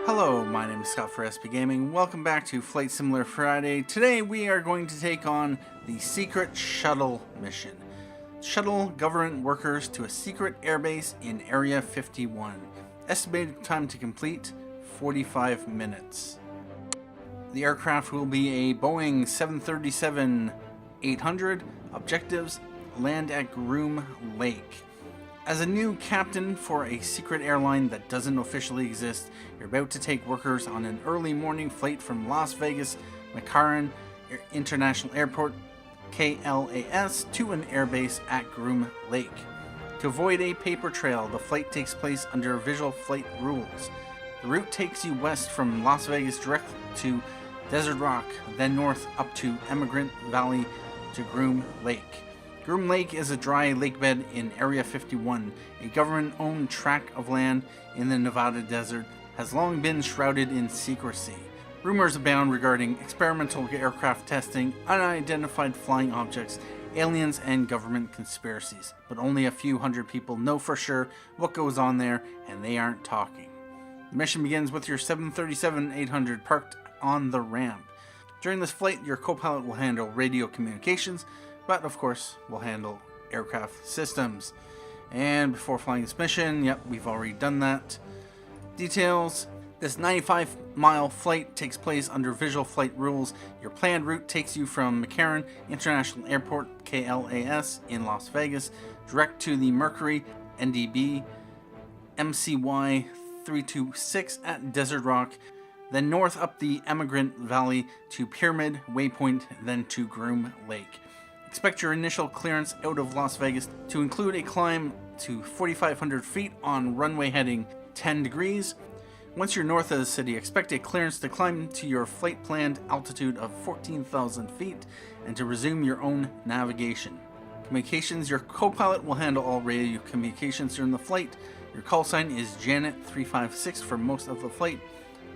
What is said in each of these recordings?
Hello, my name is Scott for SB Gaming. Welcome back to Flight Simulator Friday. Today we are going to take on the Secret Shuttle mission. Shuttle government workers to a secret airbase in Area 51. Estimated time to complete, 45 minutes. The aircraft will be a Boeing 737-800. Objectives, land at Groom Lake. As a new captain for a secret airline that doesn't officially exist, you're about to take workers on an early morning flight from Las Vegas McCarran International Airport, KLAS, to an airbase at Groom Lake. To avoid a paper trail, the flight takes place under visual flight rules. The route takes you west from Las Vegas direct to Desert Rock, then north up to Emigrant Valley to Groom Lake. Groom Lake is a dry lakebed in Area 51, a government-owned tract of land in the Nevada desert, has long been shrouded in secrecy. Rumors abound regarding experimental aircraft testing, unidentified flying objects, aliens, and government conspiracies, but only a few hundred people know for sure what goes on there, and they aren't talking. The mission begins with your 737-800 parked on the ramp. During this flight, your co-pilot will handle radio communications, but of course we'll handle aircraft systems. And before flying this mission, yep, we've already done that. Details: this 95-mile flight takes place under visual flight rules. Your planned route takes you from McCarran International Airport, KLAS, in Las Vegas, direct to the Mercury NDB MCY 326 at Desert Rock, then north up the Emigrant Valley to Pyramid Waypoint, then to Groom Lake. Expect your initial clearance out of Las Vegas to include a climb to 4,500 feet on runway heading 10 degrees. Once you're north of the city, expect a clearance to climb to your flight planned altitude of 14,000 feet and to resume your own navigation. Communications: your co-pilot will handle all radio communications during the flight. Your call sign is Janet 356 for most of the flight,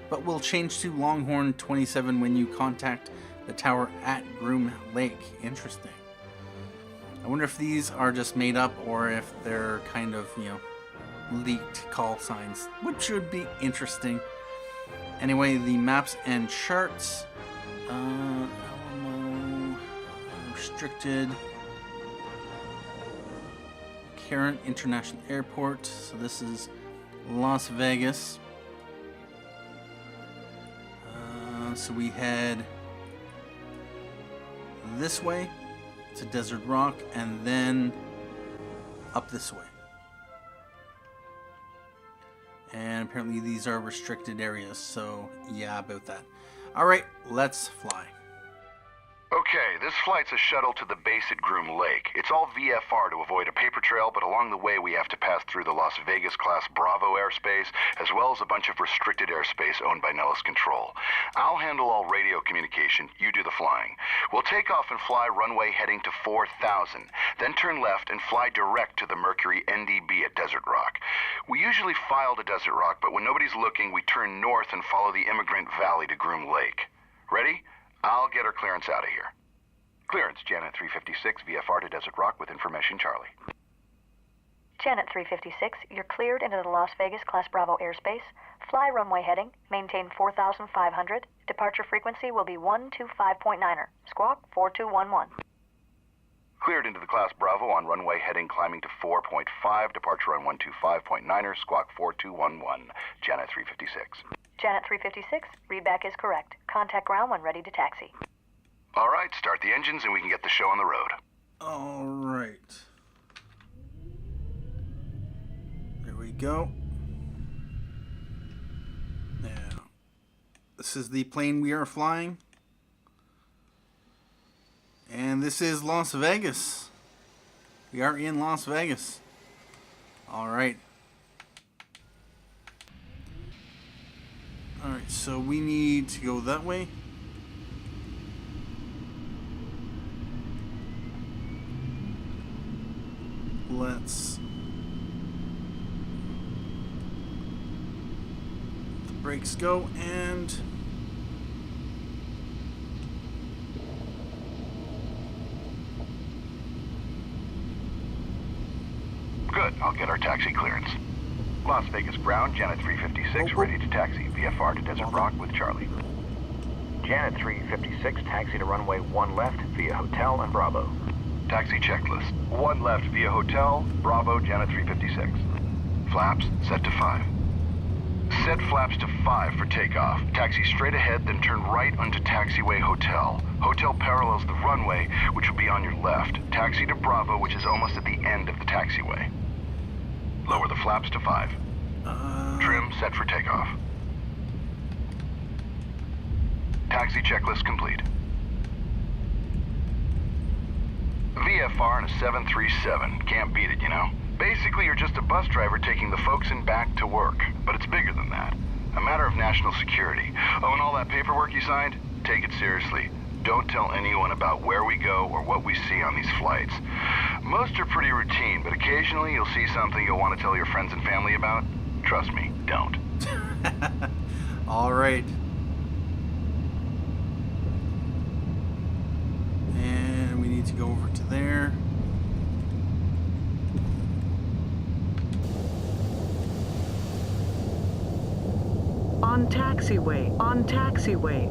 but will change to Longhorn 27 when you contact the tower at Groom Lake. Interesting. I wonder if these are just made up or if they're kind of, leaked call signs, which would be interesting. Anyway, the maps and charts. Alamo, restricted. McCarran International Airport. So this is Las Vegas. So we head this way to Desert Rock and then up this way. And apparently these are restricted areas, so yeah, about that. Alright, let's fly. Okay, this flight's a shuttle to the base at Groom Lake. It's all VFR to avoid a paper trail, but along the way we have to pass through the Las Vegas Class Bravo airspace, as well as a bunch of restricted airspace owned by Nellis Control. I'll handle all radio communication, you do the flying. We'll take off and fly runway heading to 4,000, then turn left and fly direct to the Mercury NDB at Desert Rock. We usually file to Desert Rock, but when nobody's looking, we turn north and follow the Emigrant Valley to Groom Lake. Ready? I'll get our clearance out of here. Clearance, Janet 356, VFR to Desert Rock with information, Charlie. Janet 356, you're cleared into the Las Vegas Class Bravo airspace. Fly runway heading, maintain 4,500. Departure frequency will be 125.9er. Squawk 4211. Cleared into the Class Bravo on runway heading climbing to 4.5. Departure on 125.9er. Squawk 4211. Janet 356. Janet 356, readback is correct. Contact ground when ready to taxi. All right, start the engines and we can get the show on the road. All right. There we go. Now, this is the plane we are flying. And this is Las Vegas. We are in Las Vegas. All right. All right, so we need to go that way. Let's let the brakes go and Good, I'll get our taxi clearance. Las Vegas ground, Janet 356, ready to taxi VFR to Desert Rock with Charlie. Janet 356, taxi to runway 1 left via Hotel and Bravo. Taxi checklist. 1 left via Hotel, Bravo, Janet 356. Flaps set to 5. Set flaps to 5 for takeoff. Taxi straight ahead, then turn right onto taxiway Hotel. Hotel parallels the runway, which will be on your left. Taxi to Bravo, which is almost at the end of the taxiway. Lower the flaps to 5. Trim set for takeoff. Taxi checklist complete. VFR in a 737. Can't beat it, you know? Basically, you're just a bus driver taking the folks in back to work. But it's bigger than that. A matter of national security. Oh, and all that paperwork you signed? Take it seriously. Don't tell anyone about where we go or what we see on these flights. Most are pretty routine, but occasionally you'll see something you'll want to tell your friends and family about. Trust me, don't. All right. And we need to go over to there. On taxiway. On taxiway.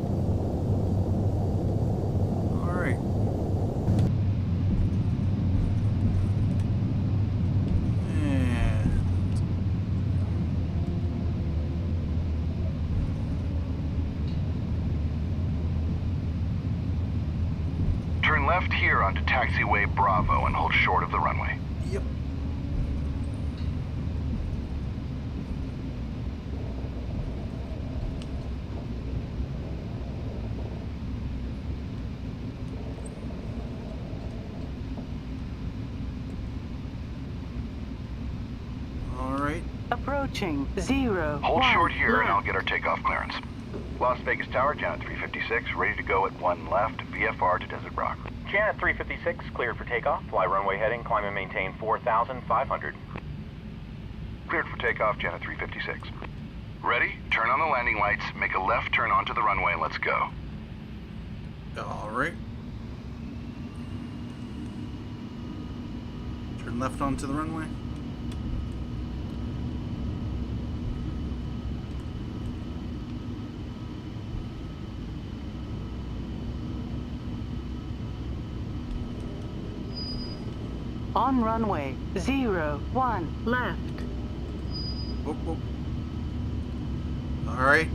All right. Turn left here onto taxiway Bravo and hold short of the runway. Yep. All right. Approaching 0. Hold 1 short here and I'll left. get our takeoff clearance. Las Vegas Tower, Janet 356, ready to go at 1 left, VFR to Desert Rock. Janet 356, cleared for takeoff. Fly runway heading, climb and maintain 4,500. Cleared for takeoff, Janet 356. Ready? Turn on the landing lights, make a left turn onto the runway, and let's go. All right. Turn left onto the runway. On runway 0, 1 left. Whoop, whoop. All right.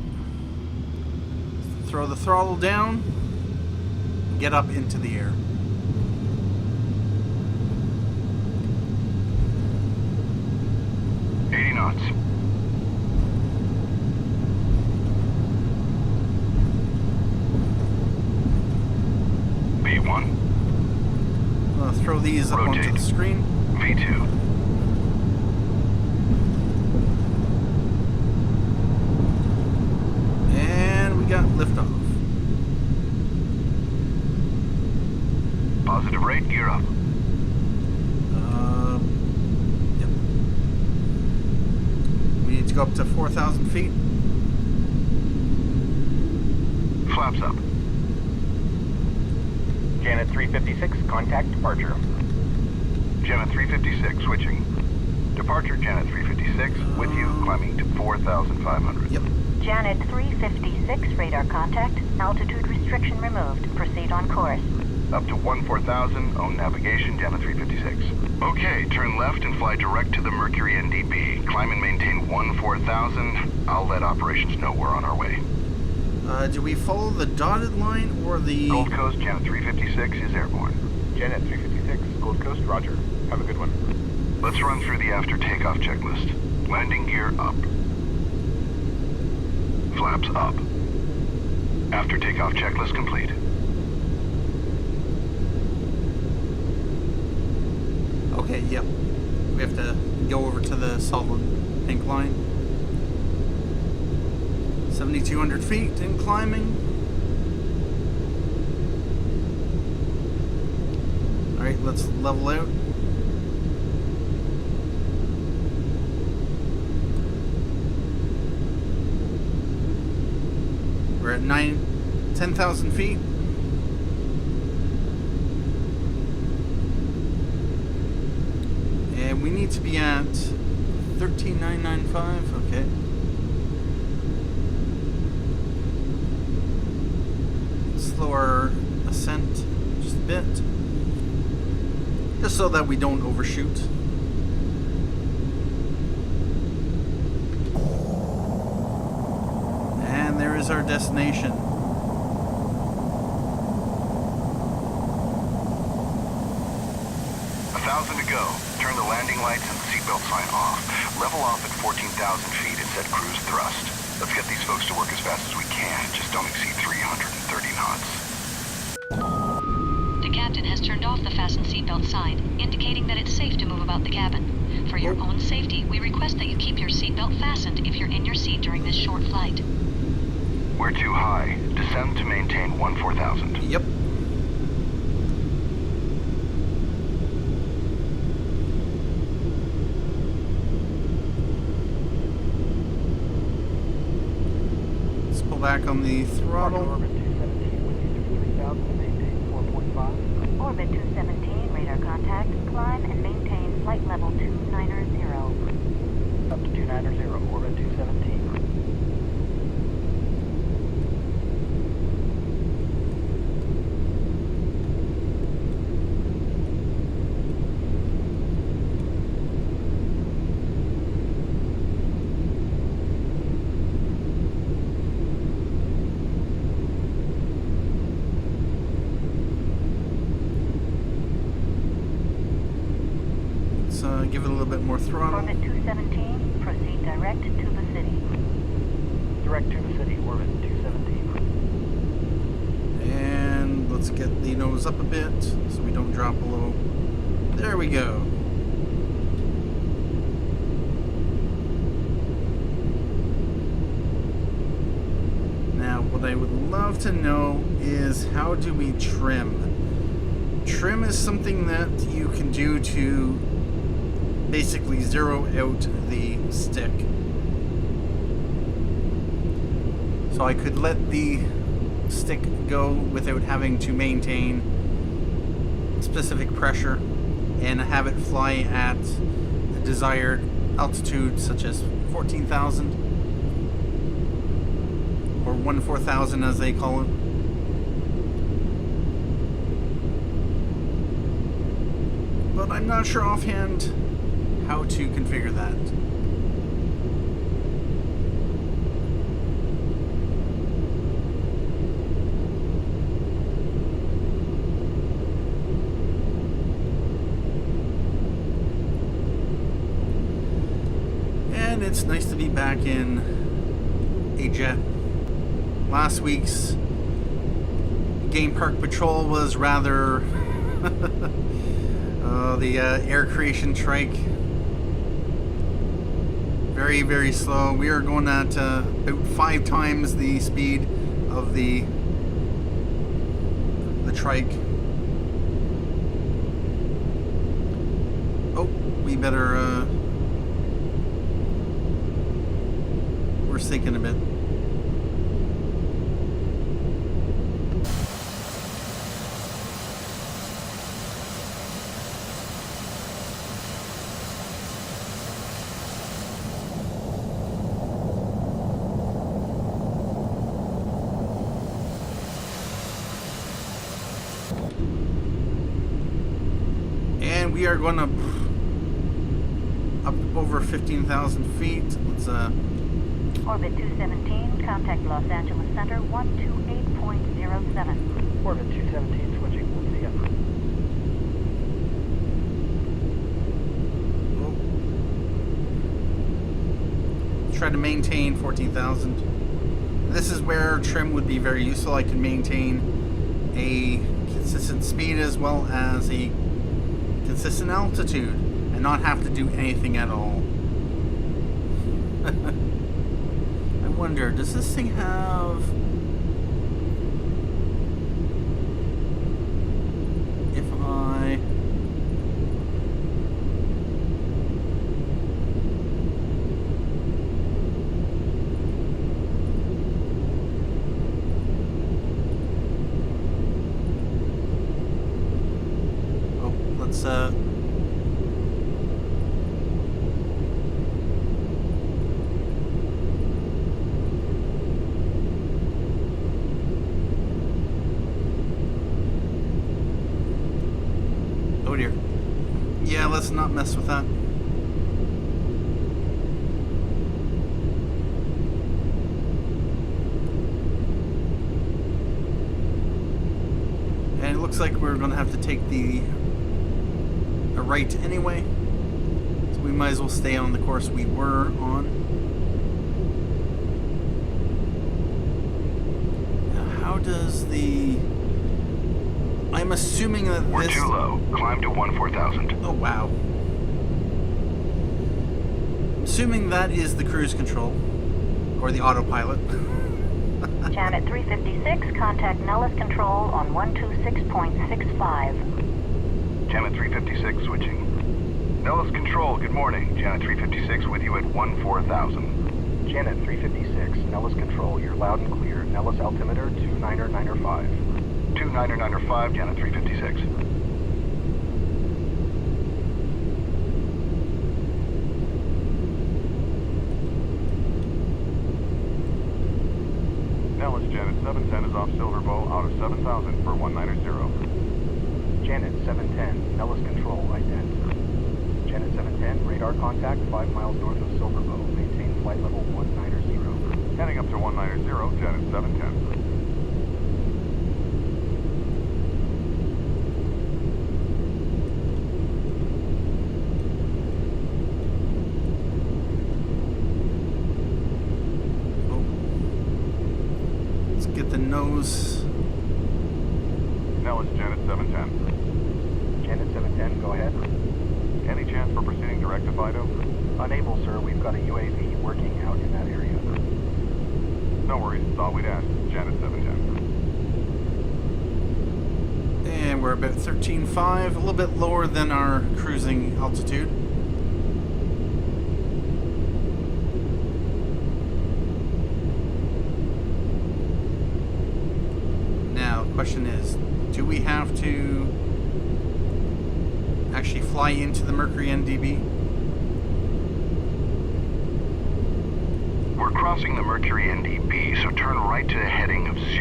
Throw the throttle down. Get up into the air. Knots. V1. Throw these up onto the screen. V2. And we got liftoff. Positive rate, gear up. Yep. We need to go up to 4,000 feet. Flaps up. Janet 356, contact departure. Janet 356, switching. Departure, Janet 356, with you, climbing to 4,500. Yep. Janet 356, radar contact. Altitude restriction removed. Proceed on course. Up to 14,000, own navigation, Janet 356. Okay, turn left and fly direct to the Mercury NDB. Climb and maintain 14,000. I'll let operations know we're on our way. Do we follow the dotted line or the... Gold Coast, Janet 356 is airborne. Janet 356, Gold Coast, roger. Have a good one. Let's run through the after takeoff checklist. Landing gear up. Flaps up. After takeoff checklist complete. Okay, yep. We have to go over to the solid pink line. 7,200 feet and climbing. Alright, let's level out. We're at 10,000 feet. And we need to be at 13995, okay. Slow our ascent just a bit, just so that we don't overshoot. And there is our destination. To go. Turn the landing lights and the seatbelt sign off. Level off at 14,000 feet and set cruise thrust. Let's get these folks to work as fast as we can. Just don't exceed 330 knots. The captain has turned off the fasten seatbelt sign, indicating that it's safe to move about the cabin. For your own safety, we request that you keep your seatbelt fastened if you're in your seat during this short flight. We're too high. Descend to maintain 14,000. Yep. Back on the throttle. Orbit 217 with you through 3,000 and maintain 4.5. Orbit 217, radar contact. Climb and maintain flight level 290. Up to 290, orbit 217. Give it a little bit more throttle. Orbit 217, proceed direct to the city. Direct to the city, orbit 217. And let's get the nose up a bit so we don't drop below. There we go. Now, what I would love to know is how do we trim? Trim is something that you can do to basically zero out the stick. So I could let the stick go without having to maintain specific pressure and have it fly at a desired altitude such as 14,000 or 14,000 as they call it. But I'm not sure offhand how to configure that. And it's nice to be back in a jet. Last week's game park patrol was rather the air creation trike. Very, very slow. We are going at about 5 times the speed of the trike. Oh, we better. We're sinking a bit. And we are going to up over 15,000 feet. Let's Orbit 217, contact Los Angeles Center 128.07. Orbit 217, switching, we'll see ya. try to maintain 14,000. This is where trim would be very useful. I can maintain a consistent speed as well as a consistent altitude and not have to do anything at all. I wonder, does this thing have... If I... let's not mess with that. And it looks like we're going to have to take a right anyway. So we might as well stay on the course we were on. Now, how does the... I'm assuming that We're too low. Climb to 14,000. Oh, wow. Assuming that is the cruise control. Or the autopilot. Janet 356, contact Nellis Control on 126.65. Janet 356 switching. Nellis Control, good morning. Janet 356 with you at 14,000. Janet 356, Nellis Control, you're loud and clear. Nellis altimeter 29905. 29905, Janet 356. Nellis, Janet 710 is off Silverbow out of 7,000 for 190. Janet 710, Nellis Control, ident. Janet 710, radar contact 5 miles north of Silverbow. Maintain flight level 190. Heading up to 190, Janet 710. Get the nose. Nellis, Janet 710. Janet 710, go ahead. Any chance for proceeding direct to Fido? Unable, sir. We've got a UAV working out in that area. No worries. Thought we'd ask. Janet 710. And we're about 13.5, a little bit lower than our cruising altitude. Question is, do we have to actually fly into the Mercury NDB? We're crossing the Mercury NDB, so turn right to a heading of 010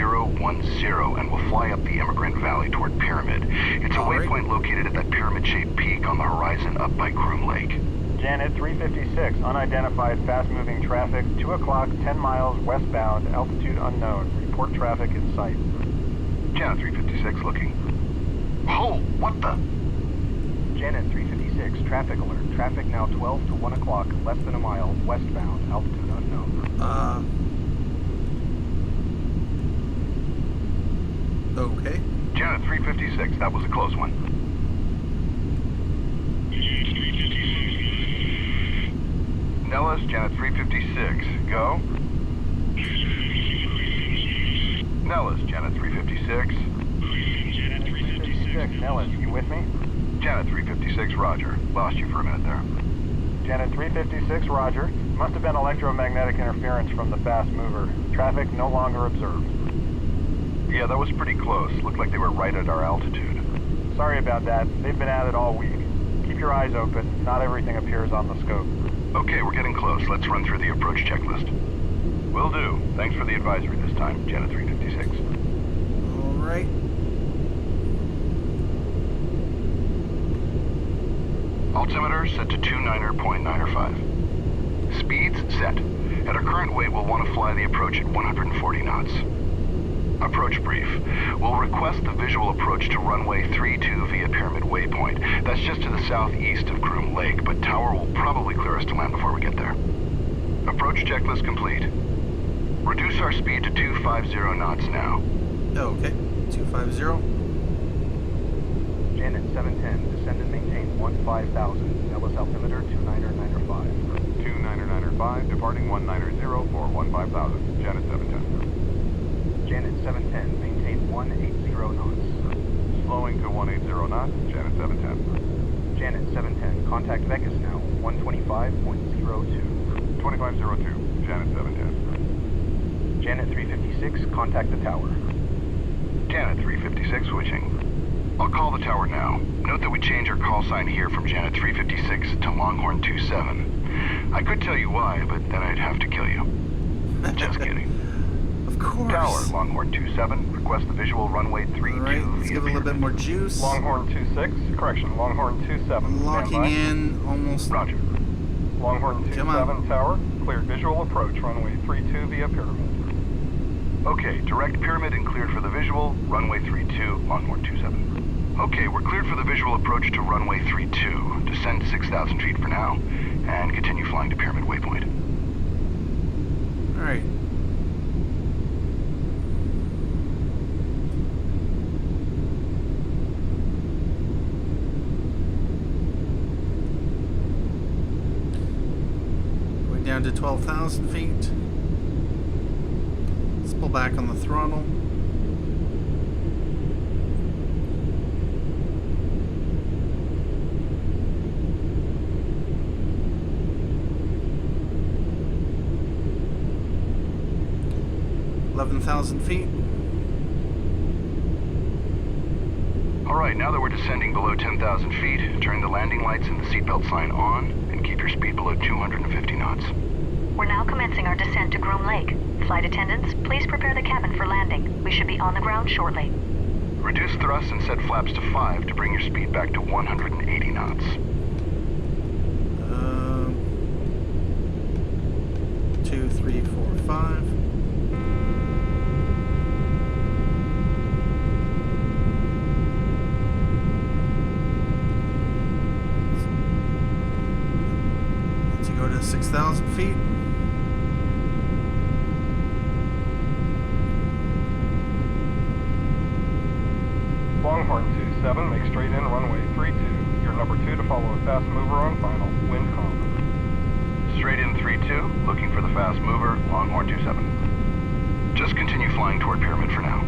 and we'll fly up the Emigrant Valley toward Pyramid. It's a waypoint located at that pyramid-shaped peak on the horizon up by Groom Lake. Janet 356, unidentified fast-moving traffic, 2 o'clock, 10 miles westbound, altitude unknown. Report traffic in sight. Janet 356 looking. Oh, what the? Janet 356, traffic alert. Traffic now 12 to 1 o'clock, less than a mile, westbound, altitude unknown. Okay. Janet 356, that was a close one. Nellis, Janet 356, go. Nellis, Janet 356. Janet 356, Nellis, you with me? Janet 356, roger. Lost you for a minute there. Janet 356, roger. Must have been electromagnetic interference from the fast mover. Traffic no longer observed. Yeah, that was pretty close. Looked like they were right at our altitude. Sorry about that. They've been at it all week. Keep your eyes open. Not everything appears on the scope. Okay, we're getting close. Let's run through the approach checklist. Will do. Thanks for the advisory this time, Janet 356. All right. Altimeter set to 29.95. Speeds set. At our current weight, we'll want to fly the approach at 140 knots. Approach brief. We'll request the visual approach to runway 32 via Pyramid Waypoint. That's just to the southeast of Groom Lake, but Tower will probably clear us to land before we get there. Approach checklist complete. Reduce our speed to 250 knots now. Okay. 250. Janet 710, descend and maintain 15,000. Nellis altimeter 29905. 29905, departing 190 for 15,000. Janet 710. Janet 710, maintain 180 knots. Slowing to 180 knots, Janet 710. Janet 710, contact Vegas now, 125.02. 2502, Janet 710. Janet 356, contact the tower. Janet 356 switching. I'll call the tower now. Note that we change our call sign here from Janet 356 to Longhorn 27. I could tell you why, but then I'd have to kill you. Just kidding. Of Of course. Tower, Longhorn 27, request the visual runway 32. Alright, let's give it a little bit more juice. Longhorn 26, correction, Longhorn 27. Locking standby. in almost. Roger. Longhorn Come on. 27 tower, cleared visual approach, runway 32 via pyramid. Okay, direct pyramid and cleared for the visual, runway 32, Longhorn 27. Okay, we're cleared for the visual approach to runway 32. Descend 6,000 feet for now, and continue flying to pyramid waypoint. Alright. Going down to 12,000 feet. Let's pull back on the throttle. $11,000 feet. Alright, now that we're descending below 10,000 feet, turn the landing lights and the seatbelt sign on, and keep your speed below 250 knots. We're now commencing our descent to Groom Lake. Flight attendants, please prepare the cabin for landing. We should be on the ground shortly. Reduce thrust and set flaps to 5 to bring your speed back to 180 knots. 2, 3, 4, 5. To go to 6,000 feet. Longhorn 27, make straight in runway 32. You're number 2 to follow a fast mover on final, wind calm. Straight in 3-2, looking for the fast mover, Longhorn 27. Just continue flying toward pyramid for now.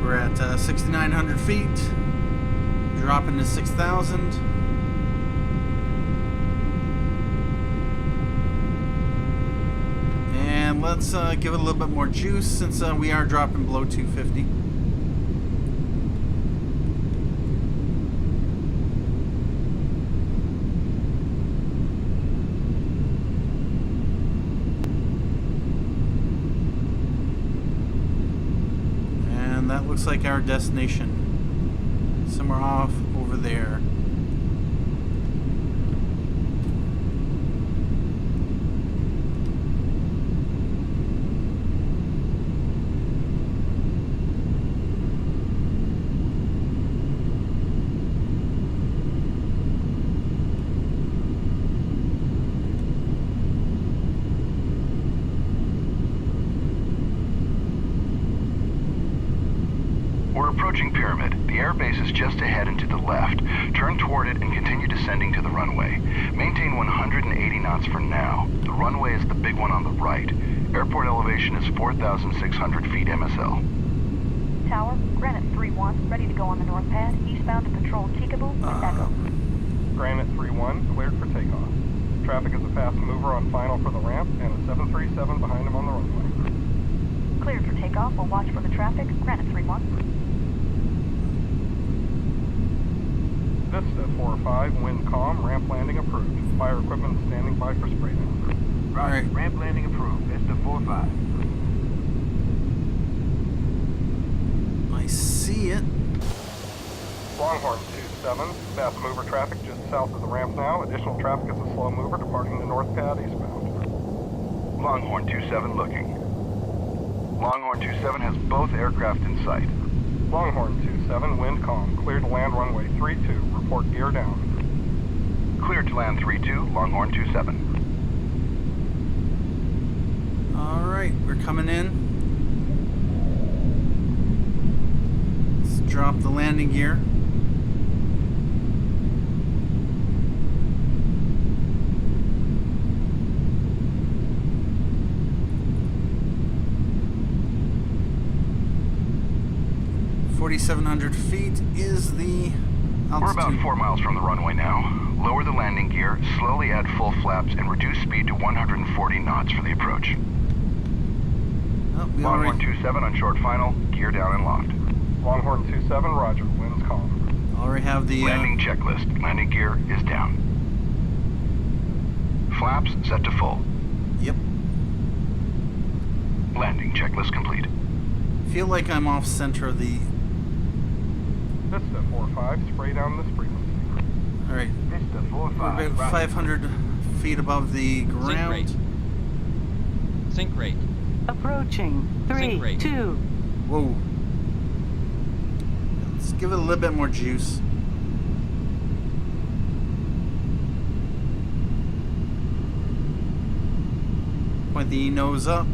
We're at 6,900 feet. Dropping to 6,000. And let's give it a little bit more juice since we are dropping below 250. And that looks like our destination. Somewhere off over there. Approaching pyramid. The airbase is just ahead and to the left. Turn toward it and continue descending to the runway. Maintain 180 knots for now. The runway is the big one on the right. Airport elevation is 4,600 feet MSL. Tower, Granite 3-1, ready to go on the north pad, eastbound to patrol Chicaboo and Echo. Granite 3-1, cleared for takeoff. Traffic is a fast mover on final for the ramp, and a 737 behind him on the runway. Cleared for takeoff, we'll watch for the traffic, Granite 3-1. Vista 4-5, wind calm, ramp landing approved. Fire equipment standing by for spray down. Right. Ramp landing approved. Vista 4-5. I see it. Longhorn 27, fast mover traffic just south of the ramp now. Additional traffic is a slow mover departing the north pad eastbound. Longhorn 27 looking. Longhorn 27 has both aircraft in sight. Longhorn 27, wind calm, cleared to land runway 32. Report gear down. Cleared to land 32, Longhorn 27. Alright, we're coming in. Let's drop the landing gear. .4,700 feet is the altitude. We're about 4 miles from the runway now. Lower the landing gear, slowly add full flaps, and reduce speed to 140 knots for the approach. Oh, we Longhorn already 27 on short final, gear down and locked. Longhorn 27, roger, winds calm. have the Landing checklist. Landing gear is down. Flaps set to full. Yep. Landing checklist complete. Feel like I'm off center of the... Vista 45, spray down this frequency. Alright. Vista 45. We're about 500 feet above the ground. Sync rate. Approaching. 3, Sync rate. 2. Whoa. Let's give it a little bit more juice. Point the nose up.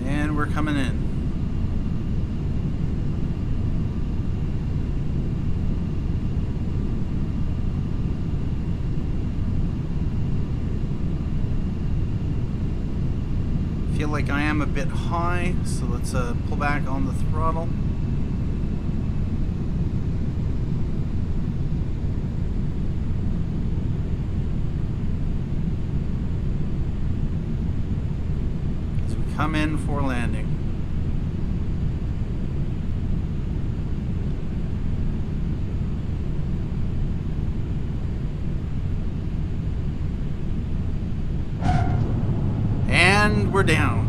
And we're coming in. Feel like I am a bit high, so let's pull back on the throttle. As we come in for landing. And we're down.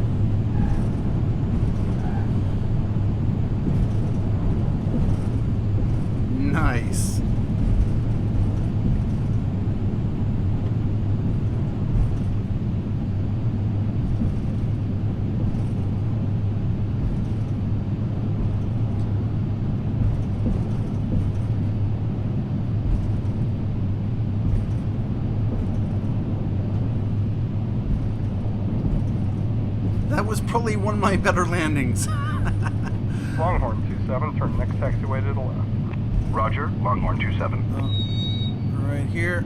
Nice. That was probably one of my better landings. Longhorn 27, turn next taxiway to the left. Roger, Longhorn 27. Right here.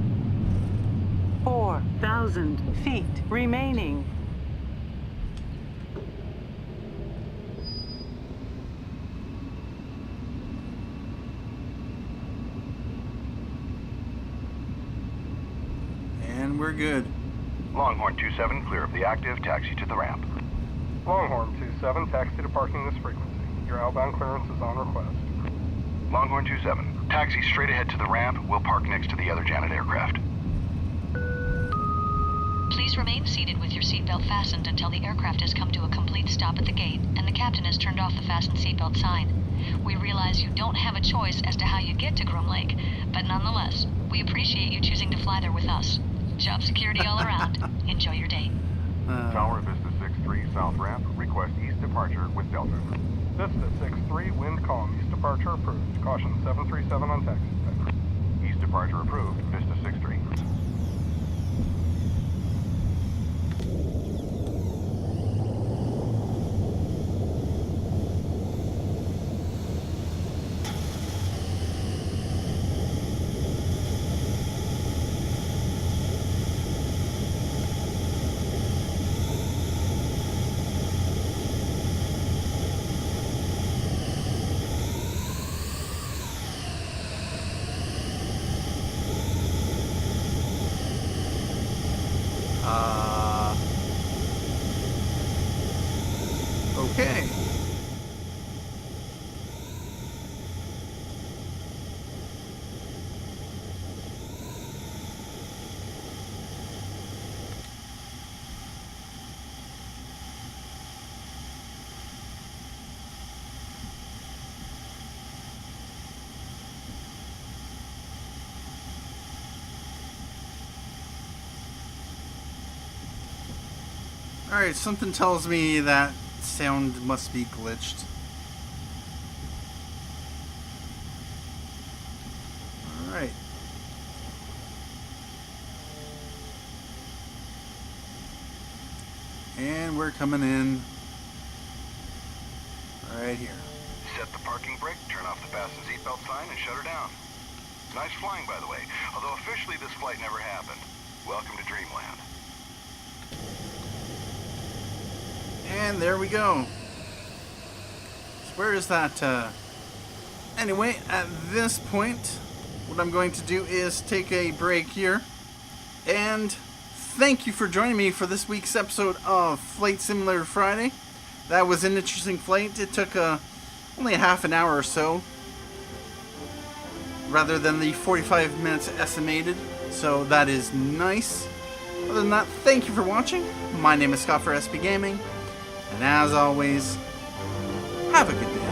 4,000 feet remaining. And we're good. Longhorn 27, clear of the active, taxi to the ramp. Longhorn 27, taxi to parking this frequency. Your outbound clearance is on request. Longhorn 27, taxi straight ahead to the ramp. We'll park next to the other Janet aircraft. Please remain seated with your seatbelt fastened until the aircraft has come to a complete stop at the gate and the captain has turned off the fasten seatbelt sign. We realize you don't have a choice as to how you get to Groom Lake, but nonetheless, we appreciate you choosing to fly there with us. Job security all around. Enjoy your day. Tower Vista 63, south ramp. Request east departure with Delta. Vista 63, wind calm, east departure approved. Caution 737 on taxi. East departure approved. Vista 63. Okay. Alright, something tells me that sound must be glitched. Alright. And we're coming in right here. Set the parking brake, turn off the fasten seatbelt sign, and shut her down. Nice flying, by the way. Although officially this flight never happened. Welcome to Dreamland. And there we go. So where is that? Anyway, at this point, what I'm going to do is take a break here. And thank you for joining me for this week's episode of Flight Simulator Friday. That was an interesting flight. It took only a half an hour or so, rather than the 45 minutes estimated. So that is nice. Other than that, thank you for watching. My name is Scott for SB Gaming. And as always, have a good day.